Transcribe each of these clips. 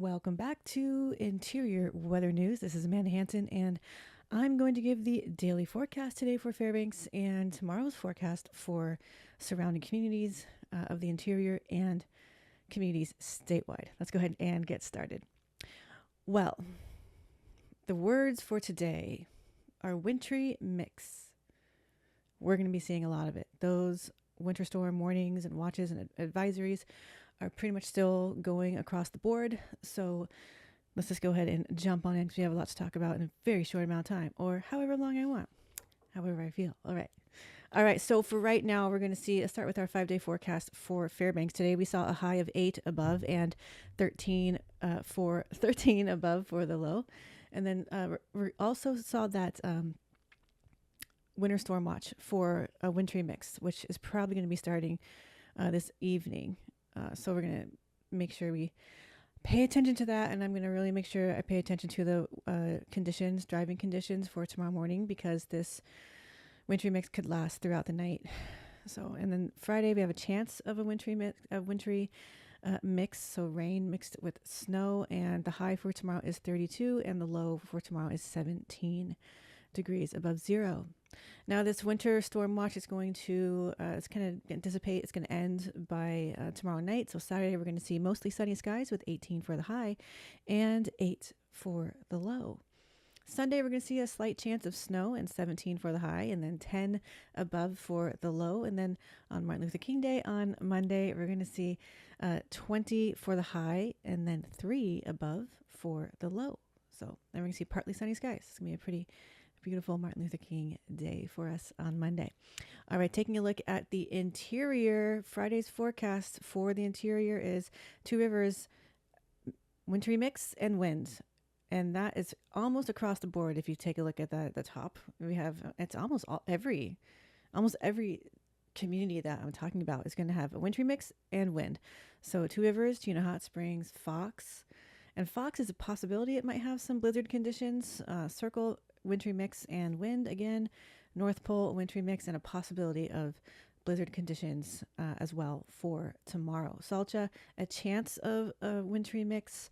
Welcome back to Interior Weather News. This is Amanda Hanson, and I'm going to give the daily forecast today for Fairbanks and tomorrow's forecast for surrounding communities of the interior and communities statewide. Let's go ahead and get started. Well, the words for today are wintry mix. We're going to be seeing a lot of it. Those winter storm warnings and watches and advisories are pretty much still going across the board. So let's just go ahead and jump on in because we have a lot to talk about in a very short amount of time, or however long I want, however I feel. All right. All right. So for right now, we're going to start with our 5-day forecast for Fairbanks. Today, we saw a high of 8 above and 13 above for the low. And then we also saw that winter storm watch for a wintry mix, which is probably going to be starting this evening. So we're going to make sure we pay attention to that. And I'm going to really make sure I pay attention to the driving conditions for tomorrow morning, because this wintry mix could last throughout the night. So, and then Friday, we have a chance of a wintry mix. So rain mixed with snow, and the high for tomorrow is 32 and the low for tomorrow is 17 degrees above zero. Now, this winter storm watch is going to it's going to dissipate. It's going to end by tomorrow night. So Saturday, we're going to see mostly sunny skies with 18 for the high and 8 for the low. Sunday, we're going to see a slight chance of snow and 17 for the high and then 10 above for the low. And then on Martin Luther King Day on Monday, we're going to see 20 for the high and then 3 above for the low. So then we're going to see partly sunny skies. It's going to be a pretty beautiful Martin Luther King Day for us on Monday. All right, taking a look at the interior, Friday's forecast for the interior is Two Rivers, wintry mix and wind. And that is almost across the board. If you take a look at the top, we have, it's almost every community that I'm talking about is going to have a wintry mix and wind. So Two Rivers, Tuna Hot Springs, Fox. And Fox is a possibility it might have some blizzard conditions. Circle, wintry mix and wind again. North Pole, wintry mix, and a possibility of blizzard conditions as well for tomorrow. Salcha, a chance of a wintry mix.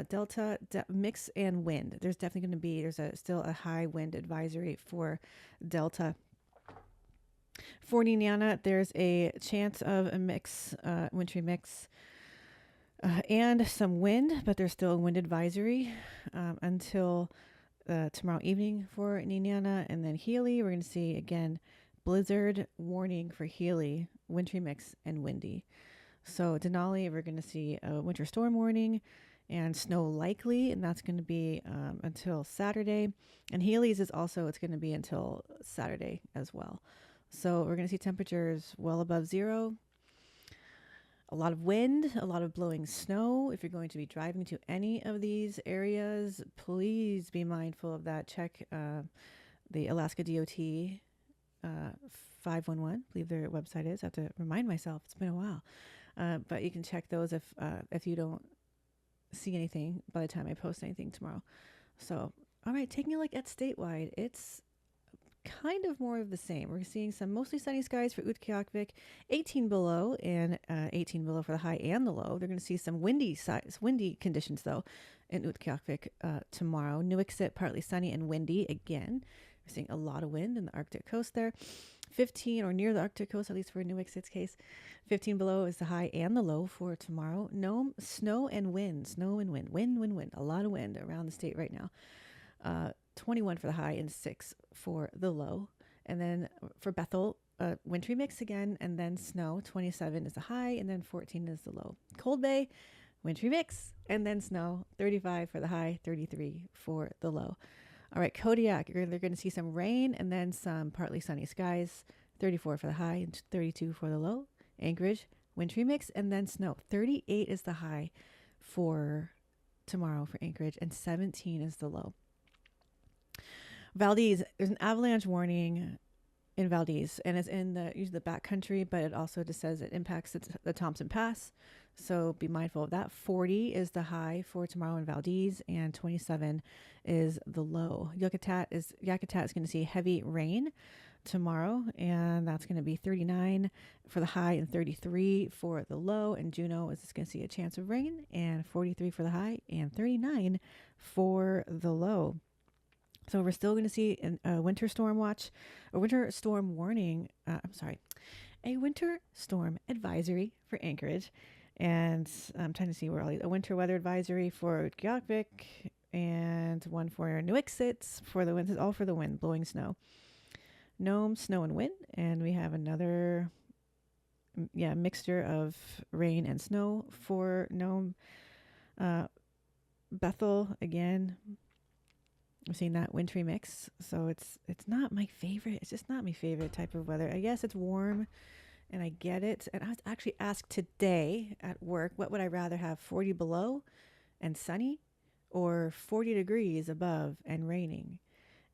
Delta, mix and wind. There's definitely going to be, still a high wind advisory for Delta. For Niñana, there's a chance of a mix, wintry mix, and some wind, but there's still a wind advisory until tomorrow evening for Niñana. And then Healy, we're going to see again blizzard warning for Healy, wintry mix and windy. So Denali, we're going to see a winter storm warning and snow likely, and that's going to be until Saturday. And Healy's is also, it's going to be until Saturday as well. So we're going to see temperatures well above zero. A lot of wind, a lot of blowing snow. If you're going to be driving to any of these areas, please be mindful of that. Check the Alaska DOT 511, I believe their website is. I have to remind myself, it's been a while. But you can check those if you don't see anything by the time I post anything tomorrow. So, all right, taking a look at statewide, it's kind of more of the same. We're seeing some mostly sunny skies for Utqiagvik, 18 below and 18 below for the high and the low. They're going to see some windy conditions though in Utqiagvik tomorrow. Nuiqsut, partly sunny and windy again. We're seeing a lot of wind in the Arctic coast there. 15 or near the Arctic coast, at least for Nuiqsut's case. 15 below is the high and the low for tomorrow. Nome, snow and wind. Wind. A lot of wind around the state right now. 21 for the high and 6 for the low. And then for Bethel, wintry mix again, and then snow. 27 is the high, and then 14 is the low. Cold Bay, wintry mix, and then snow. 35 for the high, 33 for the low. All right, Kodiak, they're going to see some rain and then some partly sunny skies. 34 for the high and 32 for the low. Anchorage, wintry mix, and then snow. 38 is the high for tomorrow for Anchorage, and 17 is the low. Valdez, there's an avalanche warning in Valdez, and it's in usually the backcountry, but it also just says it impacts the Thompson Pass. So be mindful of that. 40 is the high for tomorrow in Valdez, and 27 is the low. Yakutat is going to see heavy rain. tomorrow, and that's going to be 39 for the high and 33 for the low. And Juneau is just going to see a chance of rain, and 43 for the high and 39 for the low. So we're still going to see a winter storm watch, a winter storm warning. A winter storm advisory for Anchorage. And I'm trying to see where all these, a winter weather advisory for Gyotvik, and one for Nuiqsut for the wind. This is all for the wind, blowing snow. Nome, snow and wind. And we have another mixture of rain and snow for Nome. Bethel, again, I'm seeing that wintry mix. So it's not my favorite. It's just not my favorite type of weather. I guess it's warm and I get it. And I was actually asked today at work, what would I rather have, 40 below and sunny, or 40 degrees above and raining?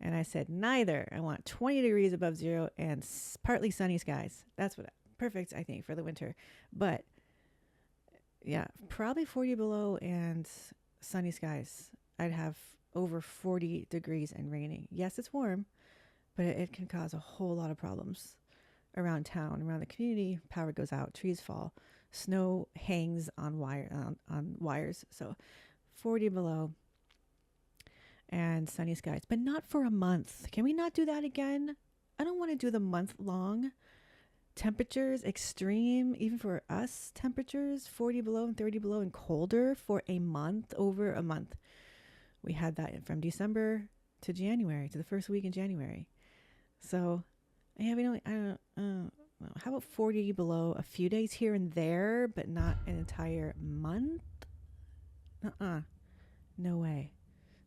And I said, neither. I want 20 degrees above zero and partly sunny skies. That's perfect, I think, for the winter. But yeah, probably 40 below and sunny skies. I'd have over 40 degrees and raining. Yes, it's warm, but it can cause a whole lot of problems around town, around the community. Power goes out, trees fall, snow hangs on wires. So 40 below and sunny skies, but not for a month. Can we not do that again? I don't want to do the month-long temperatures, extreme, even for us, temperatures 40 below and 30 below and colder for a month, over a month. We had that from December to January, to the first week in January. So, yeah, I don't know. How about 40 below a few days here and there, but not an entire month? No way.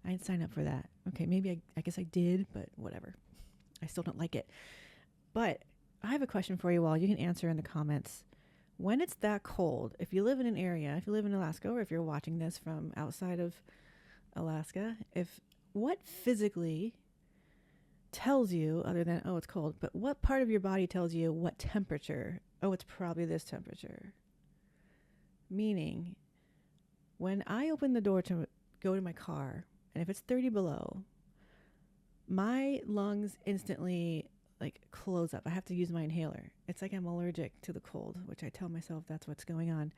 I didn't sign up for that. Okay, maybe I guess I did, but whatever. I still don't like it. But I have a question for you all. You can answer in the comments. When it's that cold, if you live in an area, if you live in Alaska, or if you're watching this from outside of Alaska, what physically tells you, other than, oh, it's cold, but what part of your body tells you what temperature? Oh, it's probably this temperature. Meaning, when I open the door to go to my car, and if it's 30 below, my lungs instantly close up. I have to use my inhaler. It's like I'm allergic to the cold, which I tell myself that's what's going on.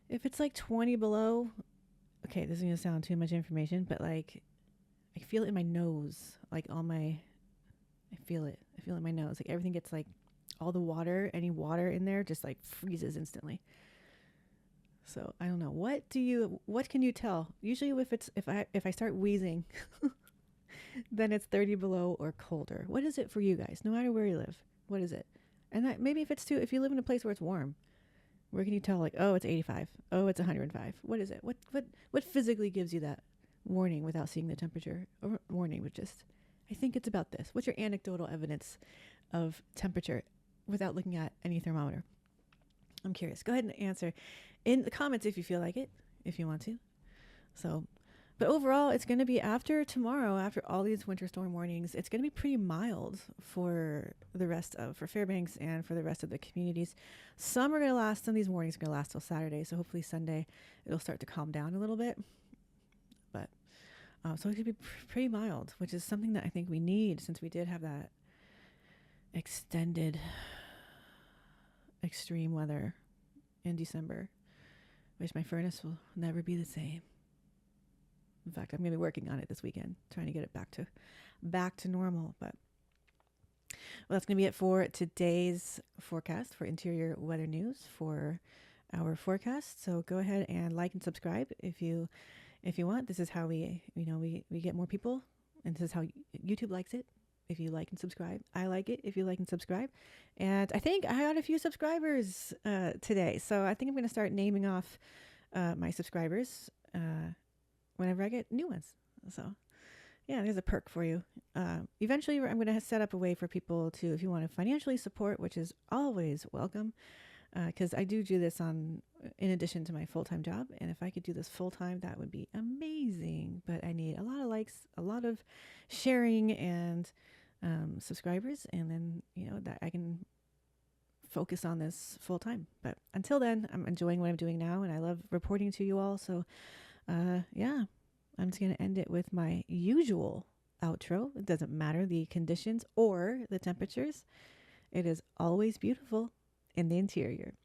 If it's 20 below, okay, this is going to sound too much information, but I feel it in my nose, I feel it in my nose. Everything gets all the water, any water in there just freezes instantly. So I don't know. What can you tell? Usually if I start wheezing, then it's 30 below or colder. What is it for you guys? No matter where you live, what is it? And that maybe if you live in a place where it's warm, where can you tell oh, it's 85. Oh, it's 105. What is it? What physically gives you that warning without seeing the temperature? Or warning with just, I think it's about this. What's your anecdotal evidence of temperature without looking at any thermometer? I'm curious. Go ahead and answer in the comments if you feel like it, if you want to. So, but overall, it's going to be after tomorrow, after all these winter storm warnings, it's going to be pretty mild for Fairbanks and for the rest of the communities. Some of these warnings are going to last till Saturday. So hopefully Sunday, it'll start to calm down a little bit. But, so it could be pretty mild, which is something that I think we need, since we did have that extended extreme weather in December, which my furnace will never be the same. In fact, I'm going to be working on it this weekend, trying to get it back to normal. But that's going to be it for today's forecast for Interior Weather News for our forecast. So go ahead and like and subscribe if you want. This is how we get more people, and this is how YouTube likes it. If you like and subscribe, I like it if you like and subscribe. And I think I got a few subscribers today, so I think I'm going to start naming off my subscribers whenever I get new ones. So yeah, there's a perk for you. Eventually, I'm going to set up a way for people to, if you want to financially support, which is always welcome, because I do this in addition to my full-time job. And if I could do this full-time, that would be amazing. But I need a lot of likes, a lot of sharing, and subscribers, and then that I can focus on this full-time. But until then, I'm enjoying what I'm doing now, and I love reporting to you all. So yeah, I'm just going to end it with my usual outro. It doesn't matter the conditions or the temperatures. It is always beautiful in the interior.